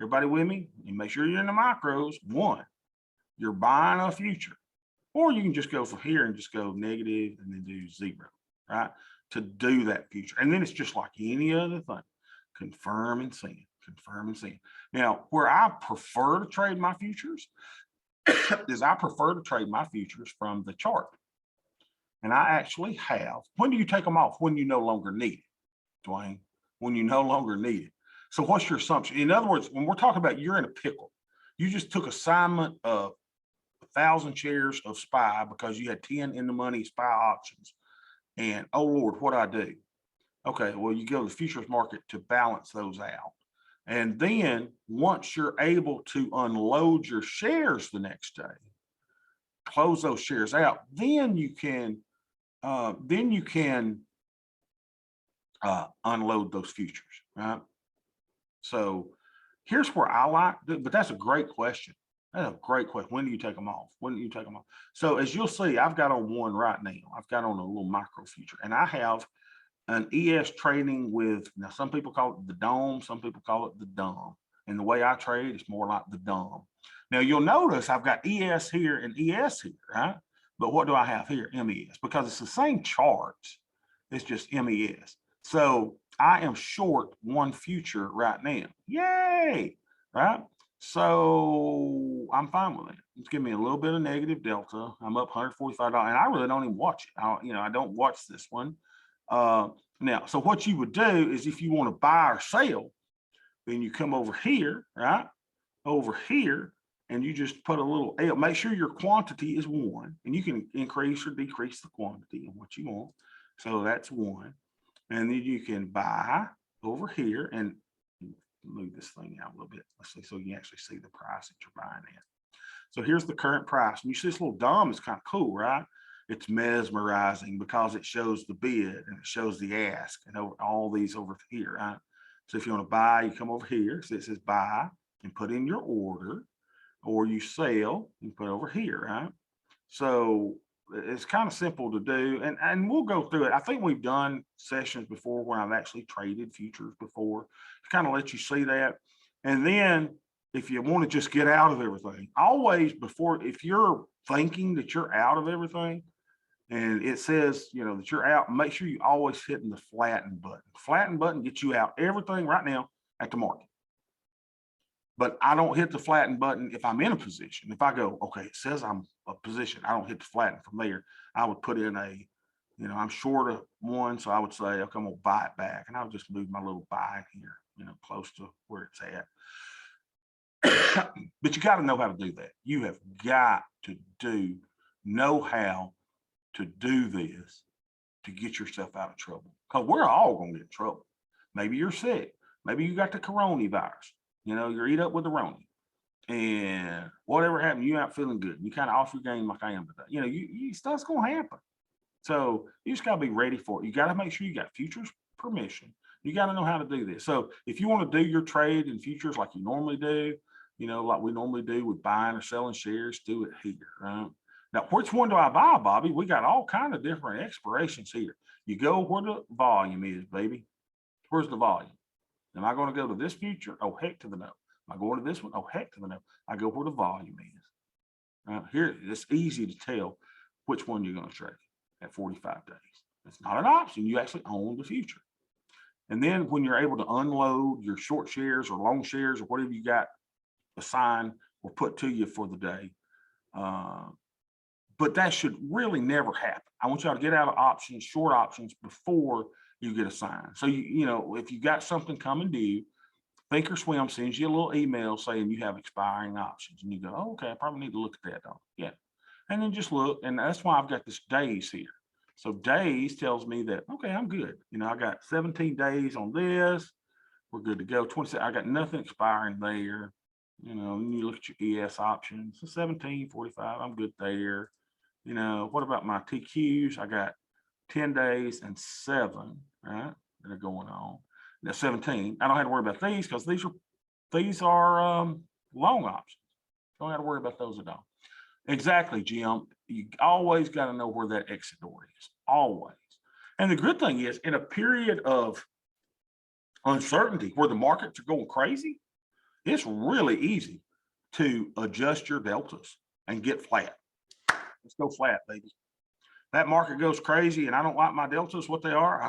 Everybody with me? And make sure you're in the micros. 1. You're buying a future. Or you can just go from here and just go negative and then do 0, right? To do that future. And then it's just like any other thing. Confirm and send. Confirm and send. Now, where I prefer to trade my futures is I prefer to trade my futures from the chart. And I actually have. When do you take them off? When you no longer need it, Dwayne. When you no longer need it. So what's your assumption? In other words, when we're talking about you're in a pickle, you just took assignment of 1,000 shares of SPY because you had 10 in the money SPY options. And oh Lord, what do I do? Okay, well, you go to the futures market to balance those out. And then once you're able to unload your shares the next day, close those shares out, then you can unload those futures, right? So here's where I like, but that's a great question. That's a great question. When do you take them off? When do you take them off? So as you'll see, I've got on one right now. I've got on a little micro future, and I have an ES trading with, now some people call it the dome, some people call it the dumb. And the way I trade, it's more like the dumb. Now you'll notice I've got ES here and ES here, right? But what do I have here? MES, because it's the same charts. It's just MES. So I am short one future right now. Yay, right? So I'm fine with it. It's giving me a little bit of negative delta. I'm up $145, and I really don't even watch it. I don't watch this one. Now, so what you would do is if you want to buy or sell, then you come over here, right? Over here, and you just put a little L. Make sure your quantity is 1, and you can increase or decrease the quantity of what you want. So that's 1. And then you can buy over here and move this thing out a little bit. Let's see, so you can actually see the price that you're buying at. So here's the current price. And you see this little dumb is kind of cool, right? It's mesmerizing because it shows the bid and it shows the ask and all these over here, right? So if you want to buy, you come over here. So it says buy and put in your order, or you sell, you put over here, right? So it's kind of simple to do, and we'll go through it. I think we've done sessions before where I've actually traded futures before to kind of let you see that. And then if you want to just get out of everything, always before, if you're thinking that you're out of everything and it says, that you're out, make sure you always hitting the flatten button. Flatten button gets you out everything right now at the market. But I don't hit the flatten button if I'm in a position. If I go, okay, it says I'm a position, I don't hit the flatten from there. I would put in I'm short of one, so I would say, okay, I'm gonna buy it back, and I'll just move my little buy here, close to where it's at. But you got to know how to do that. You have got to know how to do this to get yourself out of trouble, because we're all gonna get in trouble. Maybe you're sick. Maybe you got the coronavirus. You're eat up with the Rona, and whatever happened, you out feeling good. You kind of off your game like I am today. Stuff's gonna happen. So you just gotta be ready for it. You gotta make sure you got futures permission. You gotta know how to do this. So if you want to do your trade in futures like you normally do, like we normally do with buying or selling shares, do it here, right? Now, which one do I buy, Bobby? We got all kind of different expirations here. You go where the volume is, baby. Where's the volume? Am I going to go to this future? Oh, heck to the no. Am I going to this one? Oh, heck to the no. I go where the volume is. Here, it's easy to tell which one you're going to trade at 45 days. It's not an option. You actually own the future. And then when you're able to unload your short shares or long shares or whatever you got assigned or put to you for the day, but that should really never happen. I want y'all to get out of options, short options, before you get assigned. So, if you got something coming due, Thinkorswim sends you a little email saying you have expiring options. And you go, oh, okay, I probably need to look at that. Yeah. And then just look. And that's why I've got this days here. So days tells me that, okay, I'm good. I got 17 days on this. We're good to go. 26, I got nothing expiring there. And you look at your ES options. So 17, 45, I'm good there. What about my TQs? I got 10 days and 7, right? That are going on. Now 17. I don't have to worry about these because these are long options. Don't have to worry about those at all. Exactly, Jim. You always got to know where that exit door is. Always. And the good thing is, in a period of uncertainty where the markets are going crazy, it's really easy to adjust your deltas and get flat. Let's go flat, baby. That market goes crazy and I don't like my deltas, what they are,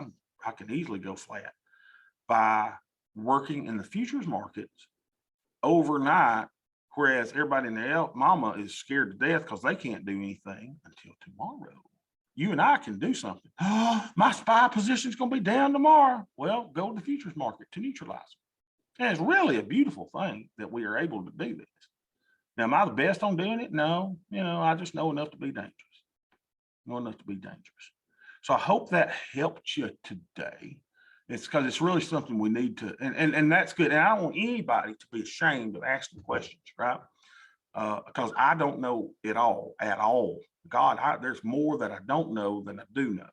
I can easily go flat by working in the futures markets overnight, whereas everybody in the mama is scared to death because they can't do anything until tomorrow. You and I can do something. Oh, my SPY position is going to be down tomorrow. Well, go to the futures market to neutralize it. And it's really a beautiful thing that we are able to do this. Now, am I the best on doing it? No, I just know enough to be dangerous. Know enough to be dangerous. So I hope that helped you today. It's because it's really something we need to, and that's good. And I don't want anybody to be ashamed of asking questions, right? Because I don't know it all at all. God, there's more that I don't know than I do know.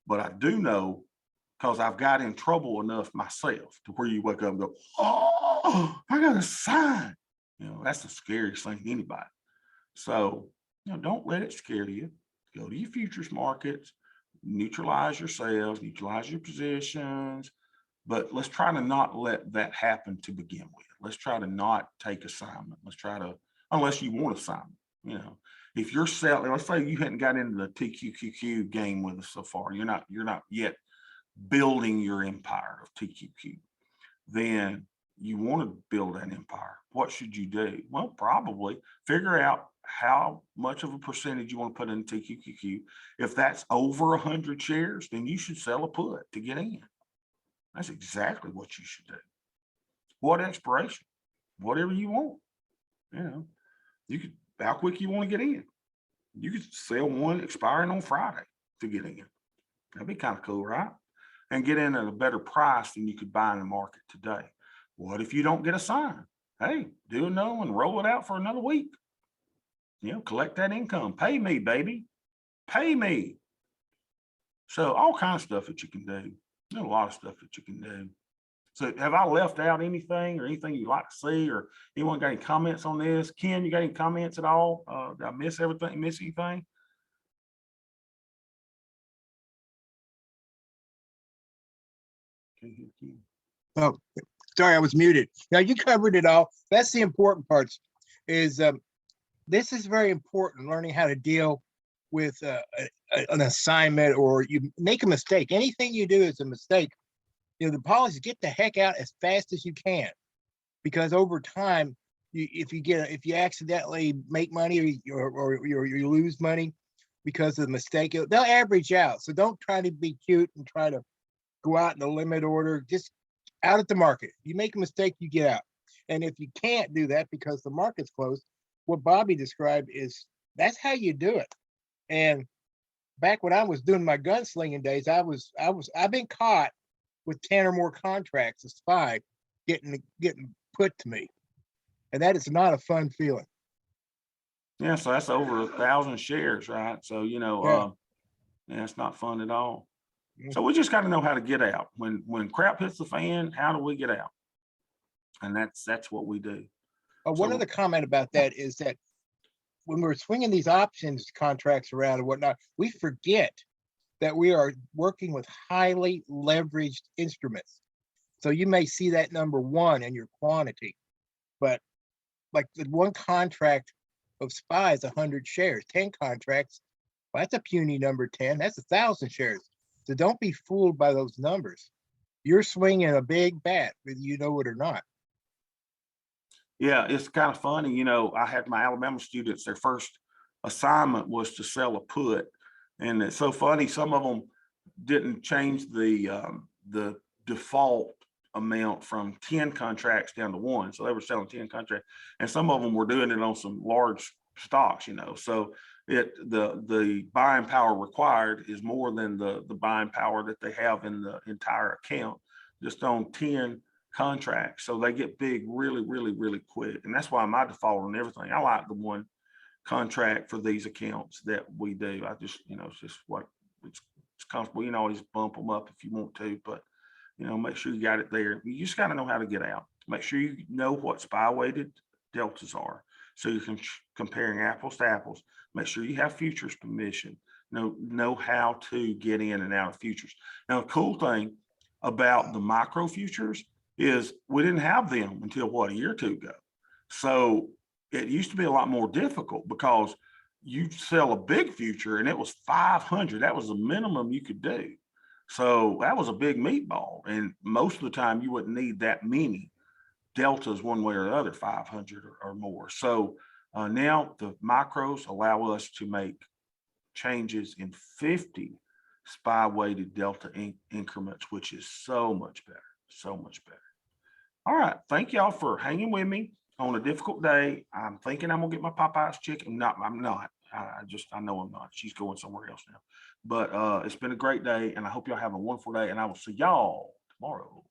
But I do know because I've got in trouble enough myself to where you wake up and go, oh, I got a sign. That's the scariest thing to anybody. So, don't let it scare you. Go to your futures markets, neutralize yourselves, neutralize your positions, but let's try to not let that happen to begin with. Let's try to not take assignment. Let's try to, unless you want assignment, if you're selling, let's say you hadn't got into the TQQQ game with us so far, you're not yet building your empire of TQQ, then you want to build an empire. What should you do? Well, probably figure out how much of a percentage you want to put in TQQQ. If that's over 100 shares, then you should sell a put to get in. That's exactly what you should do. What expiration? Whatever you want. You could, how quick you want to get in. You could sell one expiring on Friday to get in. That'd be kind of cool, right? And get in at a better price than you could buy in the market today. What if you don't get a sign? Hey, do another one, roll it out for another week. Collect that income. Pay me, baby. Pay me. So all kinds of stuff that you can do. There's a lot of stuff that you can do. So have I left out anything or anything you'd like to see, or anyone got any comments on this? Ken, you got any comments at all? Did I miss everything? Miss anything?
Oh, sorry, I was muted. Now you covered it all. That's the important parts. Is this is very important, learning how to deal with an assignment, or you make a mistake. Anything you do is a mistake. The policy, get the heck out as fast as you can, because over time, if you accidentally make money or you lose money because of the mistake, they'll average out. So don't try to be cute and try to go out in the limit order. Just out at the market. You make a mistake, you get out. And if you can't do that because the market's closed, what Bobby described is that's how you do it. And back when I was doing my gunslinging days, I've been caught with 10 or more contracts of SPY getting put to me. And that is not a fun feeling.
Yeah, so that's over 1,000 shares, right? So, yeah, it's not fun at all. So we just got to know how to get out. When crap hits the fan, how do we get out? And that's what we do.
One other comment about that is that when we're swinging these options contracts around and whatnot, we forget that we are working with highly leveraged instruments. So you may see that number 1 in your quantity, but like the one contract of SPY is 100 shares, 10 contracts. Well, that's a puny number 10. That's 1,000 shares. So don't be fooled by those numbers. You're swinging a big bat, whether you know it or not.
Yeah, it's kind of funny. I had my Alabama students, their first assignment was to sell a put. And it's so funny, some of them didn't change the default amount from 10 contracts down to 1. So they were selling 10 contracts. And some of them were doing it on some large stocks, So the buying power required is more than the buying power that they have in the entire account, just on 10 contracts. So they get big really, really, really quick. And that's why my default on everything, I like the one contract for these accounts that we do. I just, it's just what it's comfortable. You can always bump them up if you want to, but make sure you got it there. You just got to know how to get out. Make sure you know what SPY weighted deltas are, so you can comparing apples to apples. Make sure you have futures permission. Know how to get in and out of futures. Now, the cool thing about the micro futures is we didn't have them until a year or two ago. So it used to be a lot more difficult because you sell a big future and it was 500. That was the minimum you could do. So that was a big meatball. And most of the time you wouldn't need that many deltas one way or the other, 500 or more. So now the micros allow us to make changes in 50 SPY weighted delta increments, which is so much better, so much better. All right. Thank y'all for hanging with me on a difficult day. I'm thinking I'm gonna get my Popeye's chicken. I'm not. I know I'm not. She's going somewhere else now. But it's been a great day, and I hope y'all have a wonderful day, and I will see y'all tomorrow.